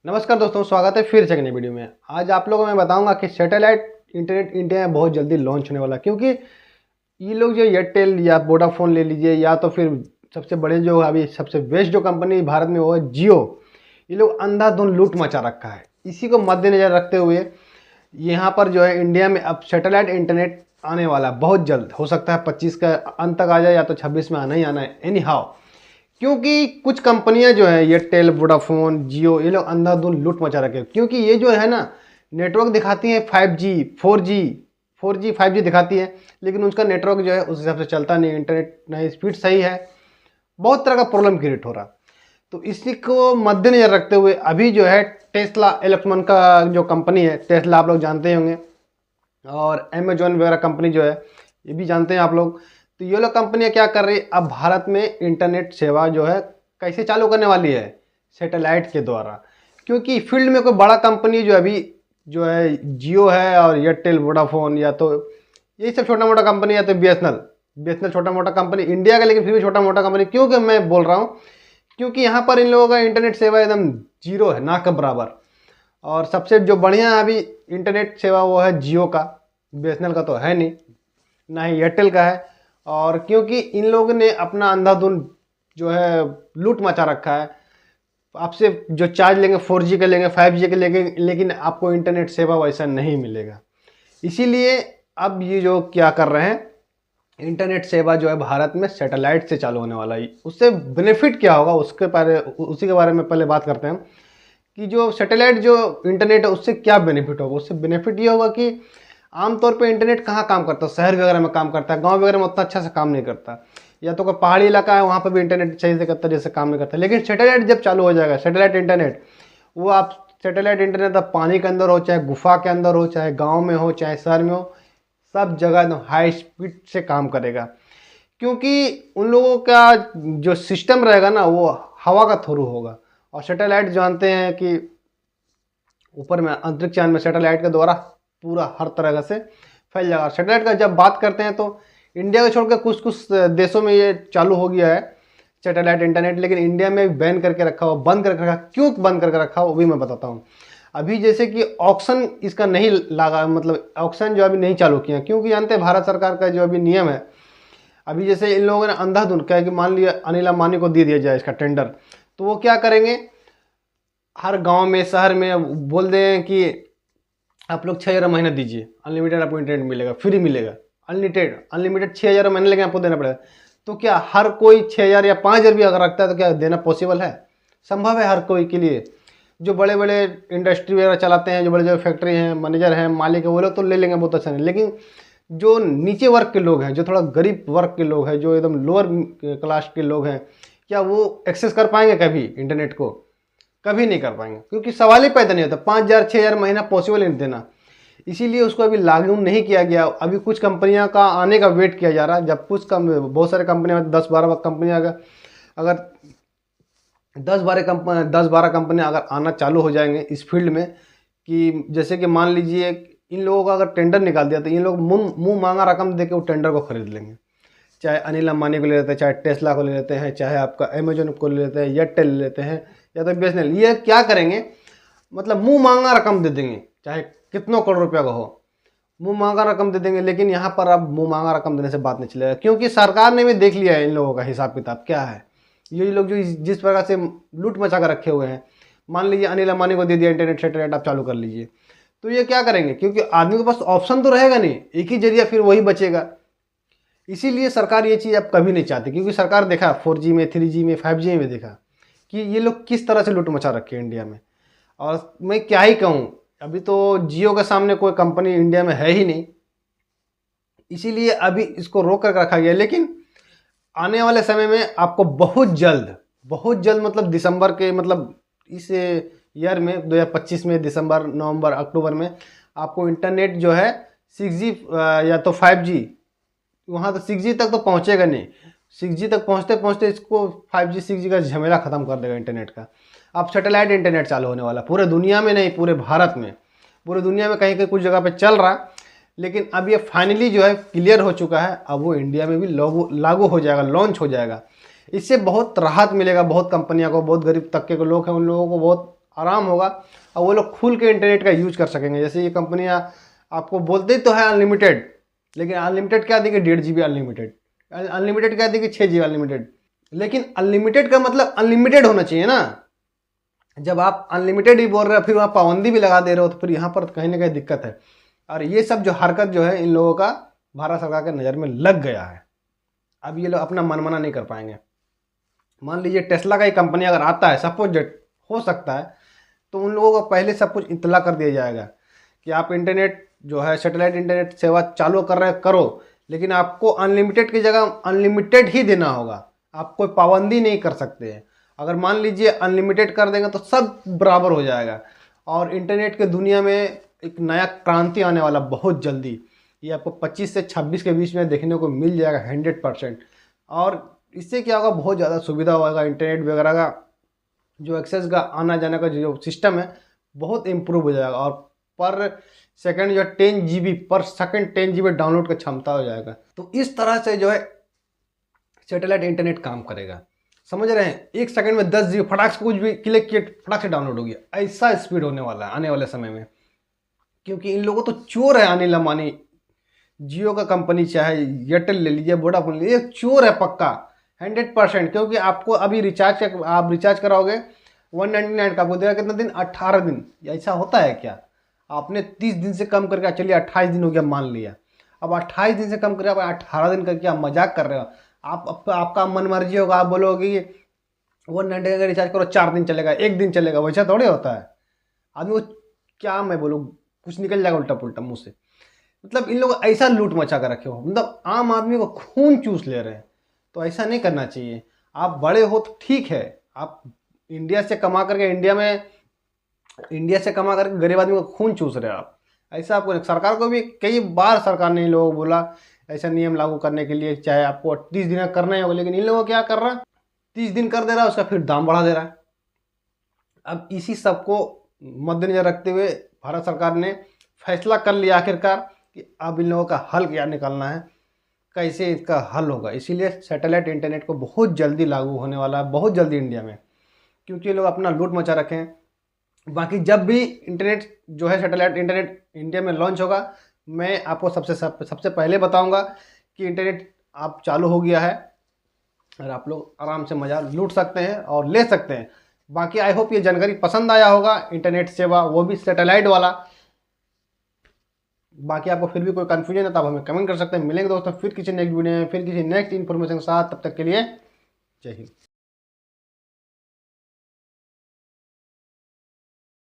नमस्कार दोस्तों, स्वागत है फिर से एक नई वीडियो में। आज आप लोगों को मैं बताऊंगा कि सैटेलाइट इंटरनेट इंडिया में बहुत जल्दी लॉन्च होने वाला है, क्योंकि ये लोग जो एयरटेल या वोडाफोन ले लीजिए या तो फिर सबसे बड़े जो अभी सबसे बेस्ट जो कंपनी भारत में वो है जियो। ये लोग अंधाधुंध लूट मचा रखा है। इसी को मद्देनजर रखते हुए यहाँ पर जो है इंडिया में अब सैटेलाइट इंटरनेट आने वाला है बहुत जल्द। हो सकता है 25 का अंत तक आ जाए या तो 26 में आना ही आना है एनी हाउ। क्योंकि कुछ कंपनियां जो है एयरटेल वोडाफोन जियो ये लोग अंधाधुंध लूट मचा रखे हैं। क्योंकि ये जो है ना नेटवर्क दिखाती है 5G 4G 5G दिखाती है, लेकिन उसका नेटवर्क जो है उस हिसाब से चलता नहीं, इंटरनेट नहीं, स्पीड सही है, बहुत तरह का प्रॉब्लम क्रिएट हो रहा। तो इसी को मद्देनजर रखते हुए अभी जो है टेस्ला इलेक्ट्रॉन का जो कंपनी है, टेस्ला आप लोग जानते ही होंगे, और अमेजोन वगैरह कंपनी जो है ये भी जानते हैं आप लोग। तो ये लोग कंपनियां क्या कर रही है, अब भारत में इंटरनेट सेवा जो है कैसे चालू करने वाली है, सैटेलाइट के द्वारा। क्योंकि फील्ड में कोई बड़ा कंपनी जो अभी जो है जियो है और एयरटेल वोडाफोन, या तो यही सब छोटा मोटा कंपनी, या तो बी एस एन एल छोटा मोटा कंपनी इंडिया का, लेकिन फिर भी छोटा मोटा कंपनी। क्योंकि मैं बोल रहा हूँ क्योंकि यहाँ पर इन लोगों का इंटरनेट सेवा एकदम जीरो है, ना के बराबर। और सबसे जो बढ़िया अभी इंटरनेट सेवा वो है जियो का, बी का तो है नहीं, ना ही एयरटेल का है। और क्योंकि इन लोगों ने अपना अंधाधुंध जो है लूट मचा रखा है। आपसे जो चार्ज लेंगे 4G के लेंगे 5G के लेंगे, लेकिन आपको इंटरनेट सेवा वैसा नहीं मिलेगा। इसीलिए अब ये जो क्या कर रहे हैं, इंटरनेट सेवा जो है भारत में सैटेलाइट से चालू होने वाला है। उससे बेनिफिट क्या होगा उसी के बारे में पहले बात करते हैं कि जो सैटेलाइट जो इंटरनेट है उससे क्या बेनिफिट होगा। उससे बेनिफिट ये होगा कि आमतौर पे इंटरनेट कहाँ काम करता है, शहर वगैरह में काम करता है, गांव वगैरह में उतना अच्छा से काम नहीं करता, या तो कोई पहाड़ी इलाका है वहाँ पर भी इंटरनेट सही से करता है, जैसे काम नहीं करता। लेकिन सैटेलाइट जब चालू हो जाएगा, सैटेलाइट इंटरनेट, वो आप सैटेलाइट इंटरनेट अब पानी के अंदर हो, चाहे गुफा के अंदर हो, चाहे गाँव में हो, चाहे शहर में हो, सब जगह एकदम हाई स्पीड से काम करेगा। क्योंकि उन लोगों का जो सिस्टम रहेगा ना वो हवा का थ्रू होगा। और सैटेलाइट जानते हैं कि ऊपर में अंतरिक्ष यान में सैटेलाइट के द्वारा पूरा हर तरह से फैल जाएगा। सैटेलाइट का जब बात करते हैं तो इंडिया को छोड़कर कुछ कुछ देशों में ये चालू हो गया है सैटेलाइट इंटरनेट, लेकिन इंडिया में बैन करके रखा हुआ, बंद करके रखा। क्यों बंद करके रखा वो भी मैं बताता हूँ। अभी जैसे कि ऑक्शन इसका नहीं लगा, मतलब ऑक्शन जो अभी नहीं चालू किया, क्योंकि जानते हैं भारत सरकार का जो अभी नियम है। अभी जैसे इन लोगों ने अंधाधुंध क्या कि मान लिया अनिल अंबानी को दे दिया जाए इसका टेंडर, तो वो क्या करेंगे, हर गांव में शहर में बोल दें कि आप लोग 6,000 महीना दीजिए, अनलिमिटेड आपको इंटरनेट मिलेगा, फ्री मिलेगा, अनलिमिटेड 6,000 महीने लेकिन आपको देना पड़ेगा। तो क्या हर कोई 6,000 या 5,000 भी अगर रखता है तो क्या देना पॉसिबल है? संभव है हर कोई के लिए? जो बड़े बड़े इंडस्ट्री वगैरह चलाते हैं, जो बड़े जो फैक्ट्री हैं, मैनेजर हैं, मालिक है, वो लोग तो ले लेंगे, बहुत अच्छा नहीं। लेकिन जो नीचे वर्ग के लोग हैं, जो थोड़ा गरीब वर्ग के लोग हैं, जो एकदम लोअर क्लास के लोग हैं, क्या वो एक्सेस कर पाएंगे कभी इंटरनेट को? कभी नहीं कर पाएंगे, क्योंकि सवाल ही पैदा नहीं होता। 5,000 6,000 महीना पॉसिबल नहीं देना। इसीलिए उसको अभी लागू नहीं किया गया। अभी कुछ कंपनियां का आने का वेट किया जा रहा है। जब बहुत सारे कंपनियां 10-12 कंपनियां अगर 10-12 कंपनियां अगर आना चालू हो जाएंगे इस फील्ड में, कि जैसे कि मान लीजिए इन लोगों का अगर टेंडर निकाल दिया तो इन लोग मुंह मांगा रकम दे के वो टेंडर को खरीद लेंगे। चाहे अनिल अंबानी को ले लेते हैं, चाहे टेस्ला को ले लेते हैं, चाहे आपका अमेजोन को ले लेते हैं, एयरटेल ले लेते हैं, या तो बी ये क्या करेंगे, मतलब मुंह मांगा रकम दे देंगे, चाहे कितनों करोड़ रुपया का हो, मुंह मांगा रकम दे देंगे। लेकिन यहाँ पर अब मुंह मांगा रकम देने से बात नहीं चलेगा, क्योंकि सरकार ने भी देख लिया है इन लोगों का हिसाब किताब क्या है। ये लोग जो जिस प्रकार से लूट मचा कर रखे हुए हैं, मान लीजिए अनिल अंबानी को दे दिया इंटरनेट सैटेलाइट आप चालू कर लीजिए, तो ये क्या करेंगे? क्योंकि आदमी के पास ऑप्शन तो रहेगा नहीं, एक ही जरिया फिर वही बचेगा। इसीलिए सरकार ये चीज़ अब कभी नहीं चाहती, क्योंकि सरकार देखा 4G में, 3G में, 5G में देखा कि ये लोग किस तरह से लूट मचा रखे हैं इंडिया में। और मैं क्या ही कहूँ, अभी तो जियो के सामने कोई कंपनी इंडिया में है ही नहीं, इसीलिए अभी इसको रोक कर रखा गया। लेकिन आने वाले समय में आपको बहुत जल्द मतलब दिसंबर के, मतलब इस ईयर में 2025 में दिसंबर, नवंबर, अक्टूबर में आपको इंटरनेट जो है 6G या तो 5G, वहाँ तो 6G तक तो पहुँचेगा नहीं, 6G तक पहुँचते पहुँचते इसको 5G 6G का झमेला ख़त्म कर देगा इंटरनेट का। अब सैटेलाइट इंटरनेट चालू होने वाला, पूरे दुनिया में नहीं, पूरे भारत में, पूरे दुनिया में कहीं कहीं कुछ जगह पे चल रहा, लेकिन अब ये फाइनली जो है क्लियर हो चुका है। अब वो इंडिया में भी लागू हो जाएगा, लॉन्च हो जाएगा। इससे बहुत राहत मिलेगा, बहुत कंपनियों को, बहुत गरीब तबके के लोग हैं उन लोगों को बहुत आराम होगा और वो लोग खुल के इंटरनेट का यूज कर सकेंगे। जैसे ये कंपनियां आपको बोलते तो है अनलिमिटेड, लेकिन अनलिमिटेड क्या देगी, 1.5 GB अनलिमिटेड, अनलिमिटेड क्या देगी, 6 GB अनलिमिटेड। लेकिन अनलिमिटेड का मतलब अनलिमिटेड होना चाहिए ना। जब आप अनलिमिटेड ही बोल रहे हो फिर वहाँ पाबंदी भी लगा दे रहे हो, तो फिर यहाँ पर कहीं ना कहीं दिक्कत है। और ये सब जो हरकत जो है इन लोगों का भारत सरकार के नज़र में लग गया है। अब ये लोग अपना मनमाना नहीं कर पाएंगे। मान लीजिए टेस्ला का ही कंपनी अगर आता है, सपोज हो सकता है, तो उन लोगों को पहले सब कुछ इत्तला कर दिया जाएगा कि आप इंटरनेट जो है सैटेलाइट इंटरनेट सेवा चालू कर रहे करो, लेकिन आपको अनलिमिटेड की जगह अनलिमिटेड ही देना होगा, आप कोई पाबंदी नहीं कर सकते हैं। अगर मान लीजिए अनलिमिटेड कर देंगे तो सब बराबर हो जाएगा और इंटरनेट के दुनिया में एक नया क्रांति आने वाला बहुत जल्दी। ये आपको 25 से 26 के बीच में देखने को मिल जाएगा 100%। और इससे क्या होगा, बहुत ज़्यादा सुविधा होगा, इंटरनेट वगैरह का जो एक्सेस का आना जाने का जो सिस्टम है बहुत इम्प्रूव हो जाएगा। और पर सेकंड जो 10 GB पर सेकंड 10 GB डाउनलोड का क्षमता हो जाएगा। तो इस तरह से जो है सैटेलाइट इंटरनेट काम करेगा, समझ रहे हैं। 1 सेकंड में 10 GB फटाक से कुछ भी क्लिक किए फटाक से डाउनलोड हो गया। ऐसा स्पीड होने वाला है आने वाले समय में, क्योंकि इन लोगों तो चोर है अनिल अंबानी। जियो का कंपनी चाहे एयरटेल ले लीजिए, वोडाफोन ले लीजिए, चोर है पक्का 100%। क्योंकि आपको अभी आप रिचार्ज कराओगे 199 का, आपको देगा कितना दिन, 18 दिन। ऐसा होता है क्या? आपने 30 दिन से कम करके, चलिए 28 दिन हो गया मान लिया, अब 28 दिन से कम करके आप 18 दिन करके आप मजाक कर रहे हो। आपका मन मर्जी होगा, आप बोलोगे कि 199 का रिचार्ज करो 4 दिन चलेगा, 1 दिन चलेगा, वैसा थोड़े होता है। आदमी को क्या मैं बोलूँ, कुछ निकल जाएगा उल्टा पुल्टा मुँह से। मतलब इन लोग ऐसा लूट मचा कर रखे हो, मतलब आम आदमी को खून चूस ले रहे हैं। तो ऐसा नहीं करना चाहिए। आप बड़े हो तो ठीक है, आप इंडिया से कमा करके गरीब आदमी को खून चूस रहे हो आप। ऐसा आपको सरकार को भी कई बार सरकार ने इन लोगों को बोला ऐसा नियम लागू करने के लिए, चाहे आपको 30 दिन करना ही होगा, लेकिन इन लोगों को क्या कर रहा है, 30 दिन कर दे रहा है, उसका फिर दाम बढ़ा दे रहा है। अब इसी सबको मद्देनजर रखते हुए भारत सरकार ने फैसला कर लिया आखिरकार कि अब इन लोगों का हल क्या निकालना है, कैसे इसका हल होगा। इसीलिए सैटेलाइट इंटरनेट को बहुत जल्दी लागू होने वाला है, बहुत जल्दी इंडिया में, क्योंकि ये लोग अपना लूट मचा रखे हैं। बाकी जब भी इंटरनेट जो है सैटेलाइट इंटरनेट इंडिया में लॉन्च होगा, मैं आपको सबसे पहले बताऊंगा कि इंटरनेट आप चालू हो गया है और आप लोग आराम से मज़ा लूट सकते हैं और ले सकते हैं। बाकी आई होप ये जानकारी पसंद आया होगा, इंटरनेट सेवा वो भी सैटेलाइट वाला। बाकी आपको फिर भी कोई कन्फ्यूजन है तो आप हमें कमेंट कर सकते हैं। मिलेंगे दोस्तों फिर किसी नेक्स्ट वीडियो में, फिर किसी नेक्स्ट इन्फॉर्मेशन के साथ। तब तक के लिए जय हिंद।